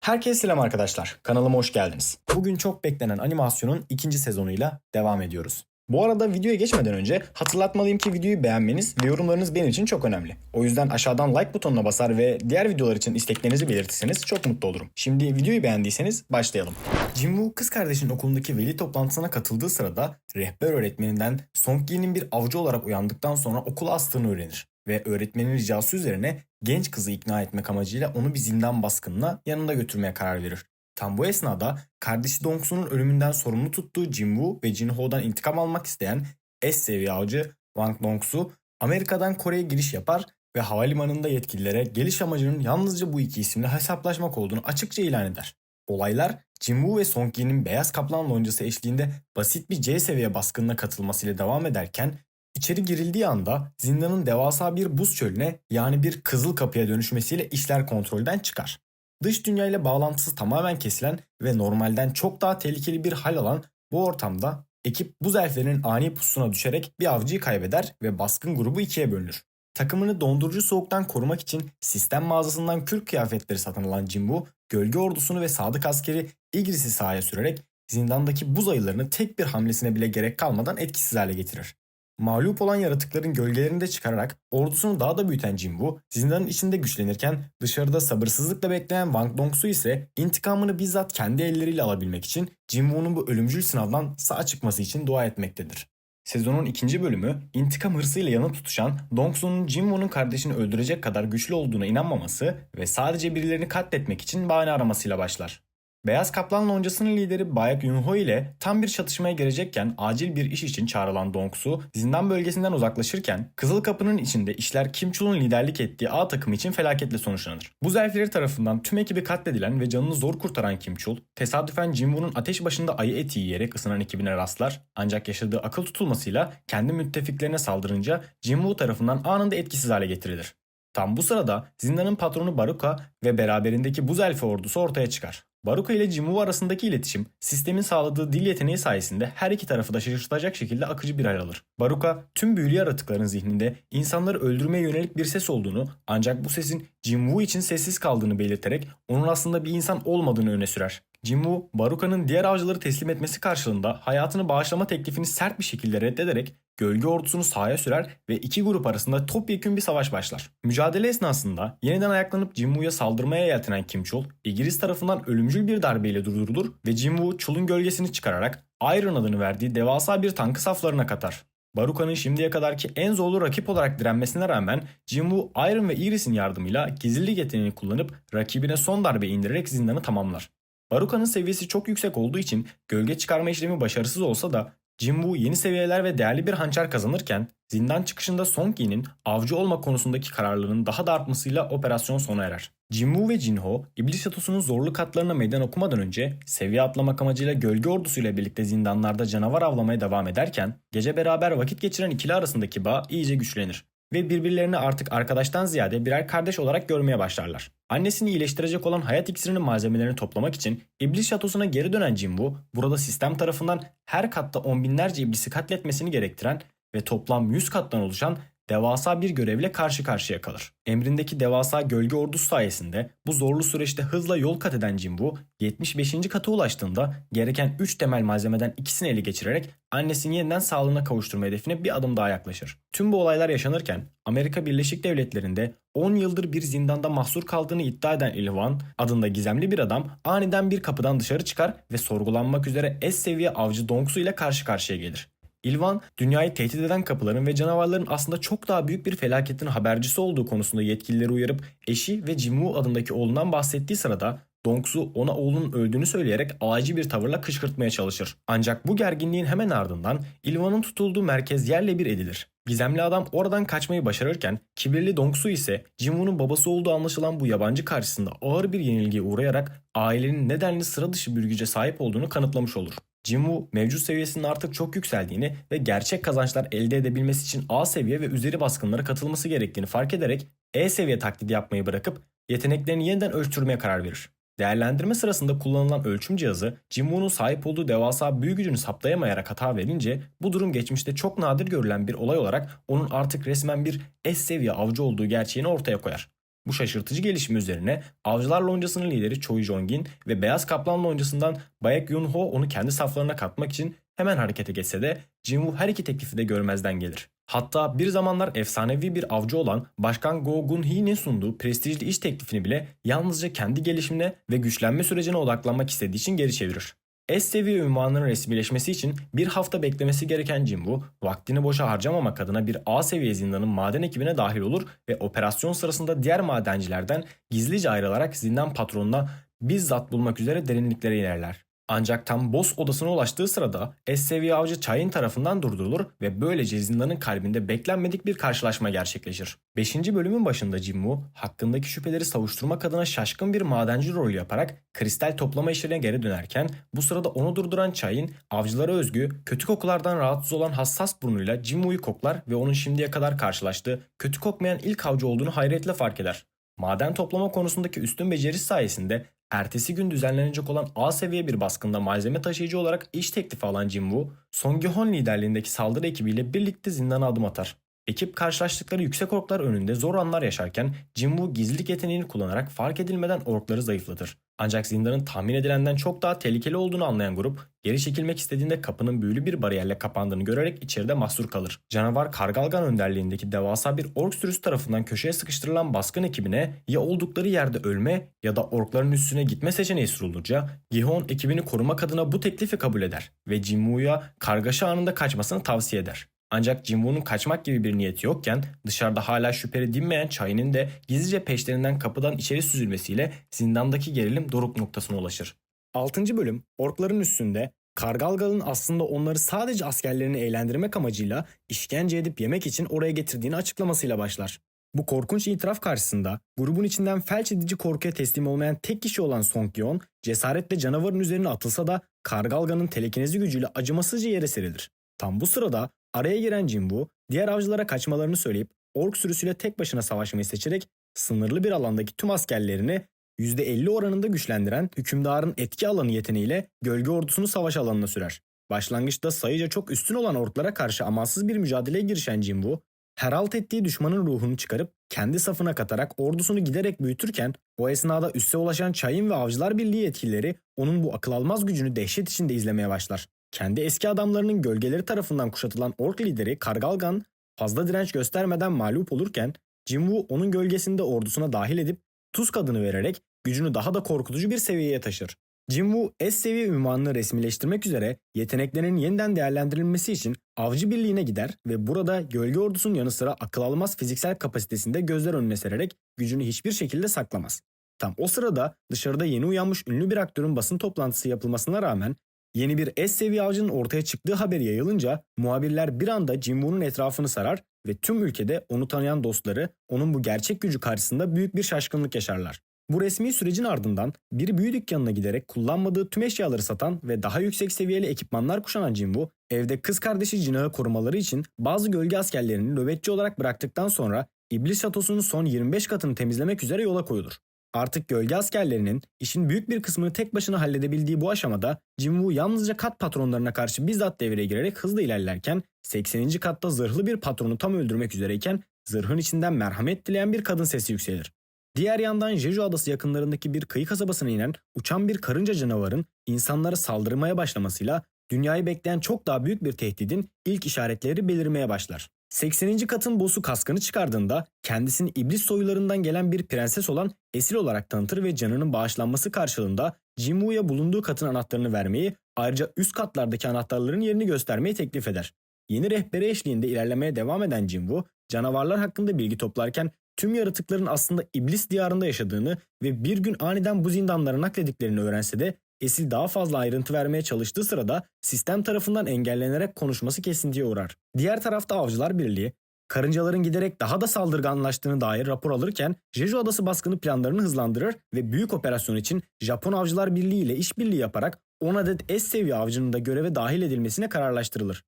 Herkese selam arkadaşlar. Kanalıma hoş geldiniz. Bugün çok beklenen animasyonun ikinci sezonuyla devam ediyoruz. Bu arada videoya geçmeden önce hatırlatmalıyım ki videoyu beğenmeniz ve yorumlarınız benim için çok önemli. O yüzden aşağıdan like butonuna basar ve diğer videolar için isteklerinizi belirtirseniz çok mutlu olurum. Şimdi videoyu beğendiyseniz başlayalım. Jinwoo kız kardeşinin okulundaki veli toplantısına katıldığı sırada rehber öğretmeninden Songji'nin bir avcı olarak uyandıktan sonra okula astığını öğrenir. Ve öğretmenin ricası üzerine genç kızı ikna etmek amacıyla onu bir zindan baskınına yanında götürmeye karar verir. Tam bu esnada kardeşi Dongsu'nun ölümünden sorumlu tuttuğu Jinwoo ve Jinho'dan intikam almak isteyen S seviye avcı Wang Dongsu Amerika'dan Kore'ye giriş yapar ve havalimanında yetkililere geliş amacının yalnızca bu iki isimle hesaplaşmak olduğunu açıkça ilan eder. Olaylar Jinwoo ve Songji'nin beyaz kaplan loncası eşliğinde basit bir C seviye baskınına katılmasıyla devam ederken İçeri girildiği anda zindanın devasa bir buz çölüne yani bir kızıl kapıya dönüşmesiyle işler kontrolden çıkar. Dış dünyayla bağlantısı tamamen kesilen ve normalden çok daha tehlikeli bir hal alan bu ortamda ekip buz elflerinin ani pusuna düşerek bir avcıyı kaybeder ve baskın grubu ikiye bölünür. Takımını dondurucu soğuktan korumak için sistem mağazasından kürk kıyafetleri satın alan Jinwoo, gölge ordusunu ve sadık askeri Igris'i sahaya sürerek zindandaki buz ayılarını tek bir hamlesine bile gerek kalmadan etkisiz hale getirir. Mağlup olan yaratıkların gölgelerini de çıkararak ordusunu daha da büyüten Jinwoo, zindanın içinde güçlenirken dışarıda sabırsızlıkla bekleyen Wang Dongsu ise intikamını bizzat kendi elleriyle alabilmek için Jinwoo'nun bu ölümcül sınavdan sağ çıkması için dua etmektedir. Sezonun ikinci bölümü intikam hırsıyla yanıp tutuşan Dongsu'nun Jinwoo'nun kardeşini öldürecek kadar güçlü olduğuna inanmaması ve sadece birilerini katletmek için bahane aramasıyla başlar. Beyaz Kaplan loncasının lideri Baek Yunho ile tam bir çatışmaya girecekken acil bir iş için çağrılan Dongsu, zindan bölgesinden uzaklaşırken Kızıl Kapı'nın içinde işler Kim Chul'un liderlik ettiği A takımı için felaketle sonuçlanır. Buz elfleri tarafından tüm ekibi katledilen ve canını zor kurtaran Kim Chul, tesadüfen Jinwoo'nun ateş başında ayı eti yiyerek ısınan ekibine rastlar ancak yaşadığı akıl tutulmasıyla kendi müttefiklerine saldırınca Jinwoo tarafından anında etkisiz hale getirilir. Tam bu sırada zindanın patronu Baruka ve beraberindeki buz elfi ordusu ortaya çıkar. Baruka ile Jinwoo arasındaki iletişim, sistemin sağladığı dil yeteneği sayesinde her iki tarafı da şaşırtacak şekilde akıcı bir hal alır. Baruka, tüm büyülü yaratıkların zihninde insanları öldürmeye yönelik bir ses olduğunu ancak bu sesin Jinwoo için sessiz kaldığını belirterek onun aslında bir insan olmadığını öne sürer. Jinwoo, Baruka'nın diğer avcıları teslim etmesi karşılığında hayatını bağışlama teklifini sert bir şekilde reddederek gölge ordusunu sahaya sürer ve iki grup arasında topyekün bir savaş başlar. Mücadele esnasında yeniden ayaklanıp Jinwoo'ya saldırmaya yeltenen Kim Chul, İngiliz tarafından ölümcül bir darbeyle durdurulur ve Jinwoo Chul'un gölgesini çıkararak Iron adını verdiği devasa bir tankı saflarına katar. Baruka'nın şimdiye kadarki en zorlu rakip olarak direnmesine rağmen Jinwoo, Iron ve Iris'in yardımıyla gizlilik yeteneğini kullanıp rakibine son darbe indirerek zindanı tamamlar. Baruka'nın seviyesi çok yüksek olduğu için gölge çıkarma işlemi başarısız olsa da Jinwoo yeni seviyeler ve değerli bir hançer kazanırken zindan çıkışında Songji'nin avcı olma konusundaki kararlılığının daha da artmasıyla operasyon sona erer. Jinwoo ve Jinho, İblis Şatosu'nun zorlu katlarına meydan okumadan önce seviye atlamak amacıyla gölge ordusuyla birlikte zindanlarda canavar avlamaya devam ederken gece beraber vakit geçiren ikili arasındaki bağ iyice güçlenir ve birbirlerini artık arkadaştan ziyade birer kardeş olarak görmeye başlarlar. Annesini iyileştirecek olan hayat iksirinin malzemelerini toplamak için İblis Şatosu'na geri dönen Jinwoo, burada sistem tarafından her katta on binlerce iblisi katletmesini gerektiren ve toplam 100 kattan oluşan devasa bir görevle karşı karşıya kalır. Emrindeki devasa gölge ordusu sayesinde bu zorlu süreçte hızla yol kat eden Jinwoo, 75. kata ulaştığında gereken 3 temel malzemeden ikisini ele geçirerek annesini yeniden sağlığına kavuşturma hedefine bir adım daha yaklaşır. Tüm bu olaylar yaşanırken Amerika Birleşik Devletleri'nde 10 yıldır bir zindanda mahsur kaldığını iddia eden Ilwan adında gizemli bir adam aniden bir kapıdan dışarı çıkar ve sorgulanmak üzere S seviye avcı Dongsu ile karşı karşıya gelir. Ilwan, dünyayı tehdit eden kapıların ve canavarların aslında çok daha büyük bir felaketin habercisi olduğu konusunda yetkilileri uyarıp eşi ve Jinwoo adındaki oğlundan bahsettiği sırada Dongsu ona oğlunun öldüğünü söyleyerek alaycı bir tavırla kışkırtmaya çalışır. Ancak bu gerginliğin hemen ardından Ilwan'ın tutulduğu merkez yerle bir edilir. Gizemli adam oradan kaçmayı başarırken kibirli Dongsu ise Jinwoo'nun babası olduğu anlaşılan bu yabancı karşısında ağır bir yenilgiye uğrayarak ailenin nedenli sıra dışı bir güce sahip olduğunu kanıtlamış olur. Jinwoo mevcut seviyesinin artık çok yükseldiğini ve gerçek kazançlar elde edebilmesi için A seviye ve üzeri baskınlara katılması gerektiğini fark ederek E seviye taklidi yapmayı bırakıp yeteneklerini yeniden ölçtürmeye karar verir. Değerlendirme sırasında kullanılan ölçüm cihazı Jinwoo'nun sahip olduğu devasa büyü gücünü saptayamayarak hata verince bu durum geçmişte çok nadir görülen bir olay olarak onun artık resmen bir S seviye avcı olduğu gerçeğini ortaya koyar. Bu şaşırtıcı gelişme üzerine Avcılar Loncası'nın lideri Choi Jong-in ve Beyaz Kaplan Loncası'ndan Baek Yoon-ho onu kendi saflarına katmak için hemen harekete geçse de Jin-woo her iki teklifi de görmezden gelir. Hatta bir zamanlar efsanevi bir avcı olan Başkan Go Gun-hee'nin sunduğu prestijli iş teklifini bile yalnızca kendi gelişimine ve güçlenme sürecine odaklanmak istediği için geri çevirir. S seviye ünvanının resmileşmesi için bir hafta beklemesi gereken Jin-woo, vaktini boşa harcamamak adına bir A seviye zindanın maden ekibine dahil olur ve operasyon sırasında diğer madencilerden gizlice ayrılarak zindan patronuna bizzat bulmak üzere derinliklere inerler. Ancak tam boss odasına ulaştığı sırada S seviye avcı Chain tarafından durdurulur ve böylece zindanın kalbinde beklenmedik bir karşılaşma gerçekleşir. 5. bölümün başında Jin-woo hakkındaki şüpheleri savuşturmak adına şaşkın bir madenci rolü yaparak kristal toplama işine geri dönerken bu sırada onu durduran Chain avcılara özgü kötü kokulardan rahatsız olan hassas burnuyla Jin-woo'yu koklar ve onun şimdiye kadar karşılaştığı kötü kokmayan ilk avcı olduğunu hayretle fark eder. Maden toplama konusundaki üstün becerisi sayesinde ertesi gün düzenlenecek olan A seviye bir baskında malzeme taşıyıcı olarak iş teklifi alan Jin-woo, Song Gi-hun liderliğindeki saldırı ekibiyle birlikte zindana adım atar. Ekip karşılaştıkları yüksek orklar önünde zor anlar yaşarken Jin-woo gizlilik yeteneğini kullanarak fark edilmeden orkları zayıflatır. Ancak zindanın tahmin edilenden çok daha tehlikeli olduğunu anlayan grup geri çekilmek istediğinde kapının büyülü bir bariyerle kapandığını görerek içeride mahsur kalır. Canavar Kargalgan önderliğindeki devasa bir ork sürüsü tarafından köşeye sıkıştırılan baskın ekibine ya oldukları yerde ölme ya da orkların üstüne gitme seçeneği sunulunca Gi-hun ekibini korumak adına bu teklifi kabul eder ve Jin-woo'ya kargaşa anında kaçmasını tavsiye eder. Ancak Jin-woo'nun kaçmak gibi bir niyeti yokken dışarıda hala şüpheli dinmeyen Chai'nin de gizlice peşlerinden kapıdan içeri süzülmesiyle zindandaki gerilim doruk noktasına ulaşır. 6. bölüm orkların üstünde Kargalgal'ın aslında onları sadece askerlerini eğlendirmek amacıyla işkence edip yemek için oraya getirdiğini açıklamasıyla başlar. Bu korkunç itiraf karşısında grubun içinden felç edici korkuya teslim olmayan tek kişi olan Song Gi-hun cesaretle canavarın üzerine atılsa da Kargalgan'ın telekinezi gücüyle acımasızca yere serilir. Tam bu sırada araya giren Jin-woo diğer avcılara kaçmalarını söyleyip ork sürüsüyle tek başına savaşmayı seçerek sınırlı bir alandaki tüm askerlerini %50 oranında güçlendiren hükümdarın etki alanı yeteneğiyle gölge ordusunu savaş alanına sürer. Başlangıçta sayıca çok üstün olan orklara karşı amansız bir mücadeleye girişen Jin-woo, heralt ettiği düşmanın ruhunu çıkarıp kendi safına katarak ordusunu giderek büyütürken o esnada üsse ulaşan Chain ve Avcılar Birliği yetkilileri onun bu akıl almaz gücünü dehşet içinde izlemeye başlar. Kendi eski adamlarının gölgeleri tarafından kuşatılan ork lideri Kargalgan fazla direnç göstermeden mağlup olurken Jin-woo onun gölgesinde ordusuna dahil edip Tusk adını vererek gücünü daha da korkutucu bir seviyeye taşır. Jin-woo S seviye ünvanını resmileştirmek üzere yeteneklerinin yeniden değerlendirilmesi için avcı birliğine gider ve burada gölge ordusunun yanı sıra akıl almaz fiziksel kapasitesinde gözler önüne sererek gücünü hiçbir şekilde saklamaz. Tam o sırada dışarıda yeni uyanmış ünlü bir aktörün basın toplantısı yapılmasına rağmen yeni bir S seviye avcının ortaya çıktığı haberi yayılınca muhabirler bir anda Jin-woo'nun etrafını sarar ve tüm ülkede onu tanıyan dostları onun bu gerçek gücü karşısında büyük bir şaşkınlık yaşarlar. Bu resmi sürecin ardından bir büyü dükkanına giderek kullanmadığı tüm eşyaları satan ve daha yüksek seviyeli ekipmanlar kuşanan Jin-woo, evde kız kardeşi Jina'yı korumaları için bazı gölge askerlerini nöbetçi olarak bıraktıktan sonra İblis Şatosu'nun son 25 katını temizlemek üzere yola koyulur. Artık gölge askerlerinin işin büyük bir kısmını tek başına halledebildiği bu aşamada Jin-woo yalnızca kat patronlarına karşı bizzat devreye girerek hızla ilerlerken 80. katta zırhlı bir patronu tam öldürmek üzereyken zırhın içinden merhamet dileyen bir kadın sesi yükselir. Diğer yandan Jeju Adası yakınlarındaki bir kıyı kasabasına inen uçan bir karınca canavarın insanlara saldırmaya başlamasıyla dünyayı bekleyen çok daha büyük bir tehdidin ilk işaretleri belirmeye başlar. 80. katın boss'u kaskını çıkardığında kendisini iblis soylularından gelen bir prenses olan esir olarak tanıtır ve canının bağışlanması karşılığında Jin-woo'ya bulunduğu katın anahtarını vermeyi, ayrıca üst katlardaki anahtarların yerini göstermeyi teklif eder. Yeni rehberi eşliğinde ilerlemeye devam eden Jin-woo, canavarlar hakkında bilgi toplarken tüm yaratıkların aslında iblis diyarında yaşadığını ve bir gün aniden bu zindanlara naklediklerini öğrense de Esil daha fazla ayrıntı vermeye çalıştığı sırada sistem tarafından engellenerek konuşması kesintiye uğrar. Diğer tarafta Avcılar Birliği, karıncaların giderek daha da saldırganlaştığını dair rapor alırken Jeju Adası baskını planlarını hızlandırır ve büyük operasyon için Japon Avcılar Birliği ile işbirliği yaparak 10 adet S seviye avcının da göreve dahil edilmesine kararlaştırılır.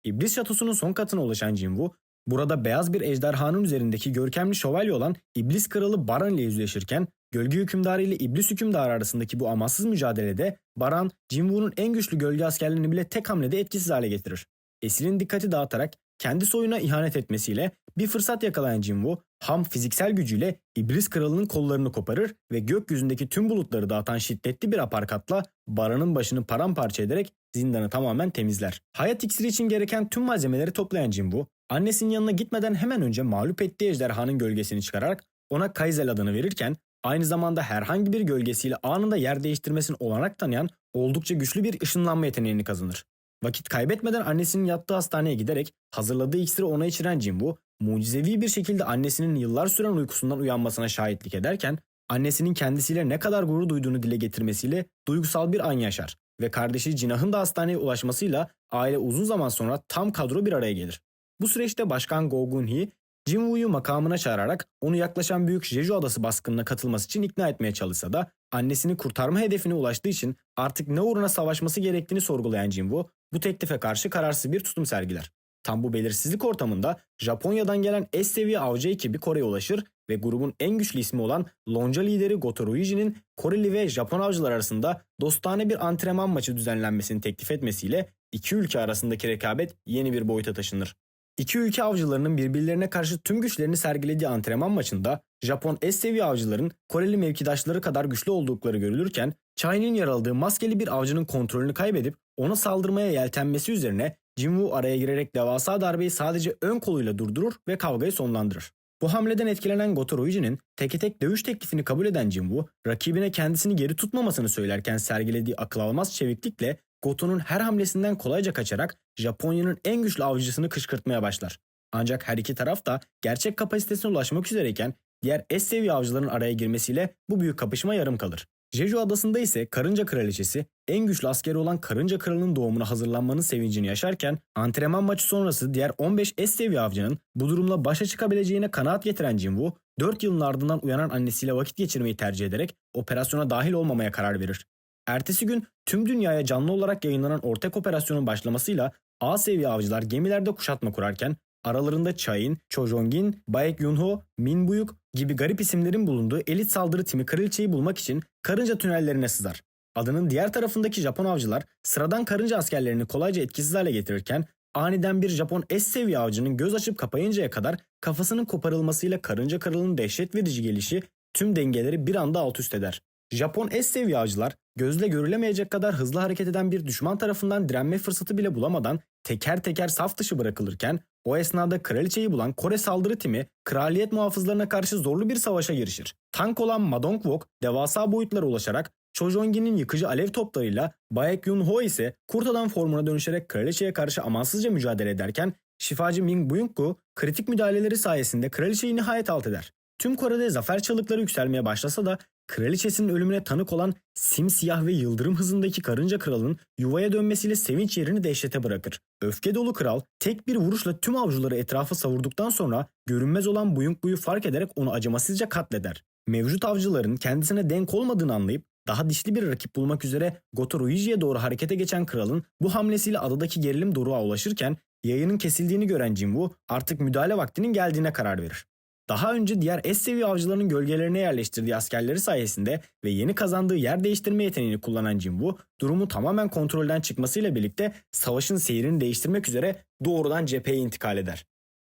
İblis Şatosu'nun son katına ulaşan Jin-woo, burada beyaz bir ejderhanın üzerindeki görkemli şövalye olan İblis Kralı Baran ile yüzleşirken Gölge Hükümdarı ile İblis Hükümdarı arasındaki bu amansız mücadelede Baran, Jin-woo'nun en güçlü gölge askerlerini bile tek hamlede etkisiz hale getirir. Esil'in dikkati dağıtarak kendi soyuna ihanet etmesiyle bir fırsat yakalayan Jinwoo, ham fiziksel gücüyle İblis Kralı'nın kollarını koparır ve gökyüzündeki tüm bulutları dağıtan şiddetli bir aparkatla Baran'ın başını paramparça ederek zindanı tamamen temizler. Hayat iksiri için gereken tüm malzemeleri toplayan Jinwoo, annesinin yanına gitmeden hemen önce mağlup ettiği ejderhanın gölgesini çıkararak ona Kaizel adını verirken, aynı zamanda herhangi bir gölgesiyle anında yer değiştirmesine olanak tanıyan oldukça güçlü bir ışınlanma yeteneğini kazanır. Vakit kaybetmeden annesinin yattığı hastaneye giderek hazırladığı iksiri ona içiren Jinwoo, mucizevi bir şekilde annesinin yıllar süren uykusundan uyanmasına şahitlik ederken, annesinin kendisiyle ne kadar gurur duyduğunu dile getirmesiyle duygusal bir an yaşar ve kardeşi Jinah'ın da hastaneye ulaşmasıyla aile uzun zaman sonra tam kadro bir araya gelir. Bu süreçte Başkan Go Gun-hee, Jinwoo'yu makamına çağırarak onu yaklaşan Büyük Jeju Adası baskınına katılması için ikna etmeye çalışsa da annesini kurtarma hedefine ulaştığı için artık ne uğruna savaşması gerektiğini sorgulayan Jinwoo bu teklife karşı kararsız bir tutum sergiler. Tam bu belirsizlik ortamında Japonya'dan gelen S seviye avcı ekibi Kore'ye ulaşır ve grubun en güçlü ismi olan Lonca lideri Goto Ruiji'nin Koreli ve Japon avcılar arasında dostane bir antrenman maçı düzenlenmesini teklif etmesiyle iki ülke arasındaki rekabet yeni bir boyuta taşınır. İki ülke avcılarının birbirlerine karşı tüm güçlerini sergilediği antrenman maçında Japon S seviye avcıların Koreli mevkidaşları kadar güçlü oldukları görülürken Chai'nin yer aldığı maskeli bir avcının kontrolünü kaybedip ona saldırmaya yeltenmesi üzerine Jinwoo araya girerek devasa darbeyi sadece ön koluyla durdurur ve kavgayı sonlandırır. Bu hamleden etkilenen Goto Ruiji'nin teke tek dövüş teklifini kabul eden Jinwoo, rakibine kendisini geri tutmamasını söylerken sergilediği akıl almaz çeviklikle Goto'nun her hamlesinden kolayca kaçarak Japonya'nın en güçlü avcısını kışkırtmaya başlar. Ancak her iki taraf da gerçek kapasitesine ulaşmak üzereyken diğer S seviye avcıların araya girmesiyle bu büyük kapışma yarım kalır. Jeju Adası'nda ise Karınca Kraliçesi en güçlü askeri olan Karınca Kralı'nın doğumuna hazırlanmanın sevincini yaşarken antrenman maçı sonrası diğer 15 S seviye avcının bu durumla başa çıkabileceğine kanaat getiren Jinwoo 4 yılın ardından uyanan annesiyle vakit geçirmeyi tercih ederek operasyona dahil olmamaya karar verir. Ertesi gün tüm dünyaya canlı olarak yayınlanan ortak operasyonun başlamasıyla A seviye avcılar gemilerde kuşatma kurarken aralarında Chain, Cho Jong-in, Baek Yoon-ho, Min Buyuk gibi garip isimlerin bulunduğu elit saldırı timi kraliçeyi bulmak için karınca tünellerine sızar. Adanın diğer tarafındaki Japon avcılar sıradan karınca askerlerini kolayca etkisiz hale getirirken aniden bir Japon S seviye avcının göz açıp kapayıncaya kadar kafasının koparılmasıyla Karınca Kralı'nın dehşet verici gelişi tüm dengeleri bir anda alt üst eder. Japon S seviye avcılar gözle görülemeyecek kadar hızlı hareket eden bir düşman tarafından direnme fırsatı bile bulamadan teker teker saf dışı bırakılırken o esnada kraliçeyi bulan Kore saldırı timi kraliyet muhafızlarına karşı zorlu bir savaşa girişir. Tank olan Ma Dong-wook devasa boyutlara ulaşarak Cho Jong-in'in yıkıcı alev toplarıyla Baek Yoon-ho ise kurt adam formuna dönüşerek kraliçeye karşı amansızca mücadele ederken şifacı Min Buyuk kritik müdahaleleri sayesinde kraliçeyi nihayet alt eder. Tüm Kore'de zafer çığlıkları yükselmeye başlasa da kraliçesinin ölümüne tanık olan simsiyah ve yıldırım hızındaki Karınca Kralı'nın yuvaya dönmesiyle sevinç yerini dehşete bırakır. Öfke dolu kral tek bir vuruşla tüm avcıları etrafa savurduktan sonra görünmez olan Buyuk'u fark ederek onu acımasızca katleder. Mevcut avcıların kendisine denk olmadığını anlayıp daha dişli bir rakip bulmak üzere Goto Ruiji'ye doğru harekete geçen kralın bu hamlesiyle adadaki gerilim doruğa ulaşırken yayının kesildiğini gören Jinwoo artık müdahale vaktinin geldiğine karar verir. Daha önce diğer S seviye avcılarının gölgelerine yerleştirdiği askerleri sayesinde ve yeni kazandığı yer değiştirme yeteneğini kullanan Jinwoo, durumu tamamen kontrolden çıkmasıyla birlikte savaşın seyrini değiştirmek üzere doğrudan cepheye intikal eder.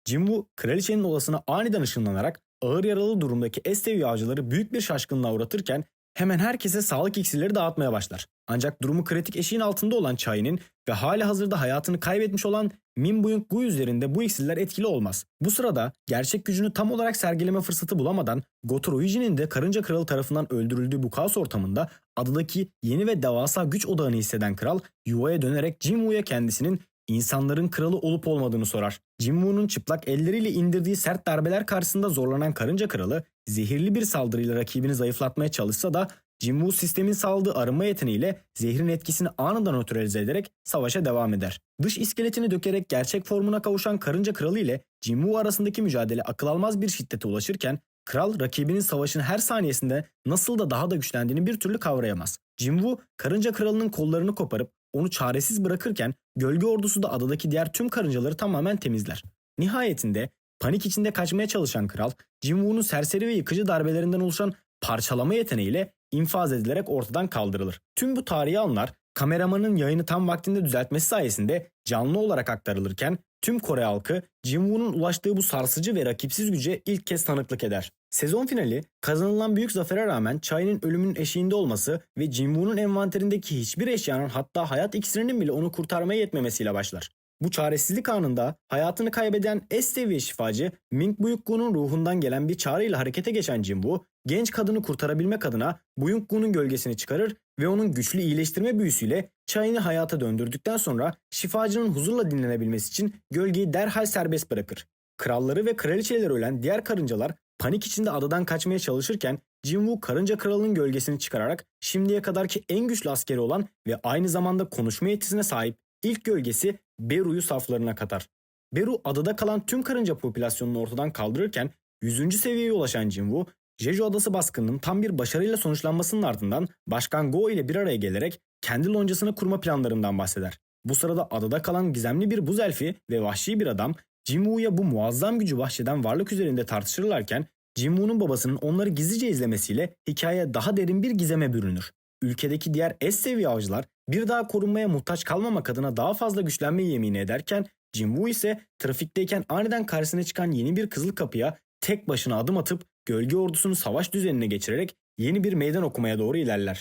Jinwoo, kraliçenin odasına aniden ışınlanarak ağır yaralı durumdaki S seviye avcıları büyük bir şaşkınlığa uğratırken hemen herkese sağlık iksirleri dağıtmaya başlar. Ancak durumu kritik eşiğin altında olan Chai'nin ve halihazırda hayatını kaybetmiş olan Min Buyuk-gu üzerinde bu iksirler etkili olmaz. Bu sırada gerçek gücünü tam olarak sergileme fırsatı bulamadan Goto Ruiji'nin de Karınca Kralı tarafından öldürüldüğü bu kaos ortamında adadaki yeni ve devasa güç odağını hisseden kral yuvaya dönerek Jinwoo'ya kendisinin insanların kralı olup olmadığını sorar. Jinwoo'nun çıplak elleriyle indirdiği sert darbeler karşısında zorlanan Karınca Kralı zehirli bir saldırıyla rakibini zayıflatmaya çalışsa da Jinwoo sistemin sağladığı arınma yeteneğiyle zehrin etkisini anında nötralize ederek savaşa devam eder. Dış iskeletini dökerek gerçek formuna kavuşan Karınca Kralı ile Jinwoo arasındaki mücadele akıl almaz bir şiddete ulaşırken kral rakibinin savaşın her saniyesinde nasıl da daha da güçlendiğini bir türlü kavrayamaz. Jinwoo Karınca Kralı'nın kollarını koparıp onu çaresiz bırakırken gölge ordusu da adadaki diğer tüm karıncaları tamamen temizler. Nihayetinde panik içinde kaçmaya çalışan kral Jinwoo'nun serseri ve yıkıcı darbelerinden oluşan parçalama yeteneğiyle infaz edilerek ortadan kaldırılır. Tüm bu tarihi anlar kameramanın yayını tam vaktinde düzeltmesi sayesinde canlı olarak aktarılırken Tüm Kore halkı Jinwoo'nun ulaştığı bu sarsıcı ve rakipsiz güce ilk kez tanıklık eder. Sezon finali kazanılan büyük zafere rağmen Chai'nin ölümünün eşiğinde olması ve Jinwoo'nun envanterindeki hiçbir eşyanın hatta hayat iksirinin bile onu kurtarmaya yetmemesiyle başlar. Bu çaresizlik anında hayatını kaybeden S seviye şifacı Ming Buyukgu'nun ruhundan gelen bir çağrıyla harekete geçen Jinwoo, genç kadını kurtarabilmek adına Buyukgu'nun gölgesini çıkarır ve onun güçlü iyileştirme büyüsüyle Chai'ni hayata döndürdükten sonra şifacının huzurla dinlenebilmesi için gölgeyi derhal serbest bırakır. Kralları ve kraliçeleri ölen diğer karıncalar panik içinde adadan kaçmaya çalışırken Jinwoo karınca kralının gölgesini çıkararak şimdiye kadarki en güçlü askeri olan ve aynı zamanda konuşma yetisine sahip ilk gölgesi Beru'yu saflarına katar. Beru adada kalan tüm karınca popülasyonunu ortadan kaldırırken 100. seviyeye ulaşan Jinwoo, Jeju Adası baskınının tam bir başarıyla sonuçlanmasının ardından Başkan Go ile bir araya gelerek kendi loncasını kurma planlarından bahseder. Bu sırada adada kalan gizemli bir buz elfi ve vahşi bir adam Jinwoo'ya bu muazzam gücü bahşeden varlık üzerinde tartışırlarken Jinwoo'nun babasının onları gizlice izlemesiyle hikaye daha derin bir gizeme bürünür. Ülkedeki diğer S seviye avcılar bir daha korunmaya muhtaç kalmamak adına daha fazla güçlenmeyi yemin ederken Jinwoo ise trafikteyken aniden karşısına çıkan yeni bir kızıl kapıya tek başına adım atıp gölge ordusunu savaş düzenine geçirerek yeni bir meydan okumaya doğru ilerler.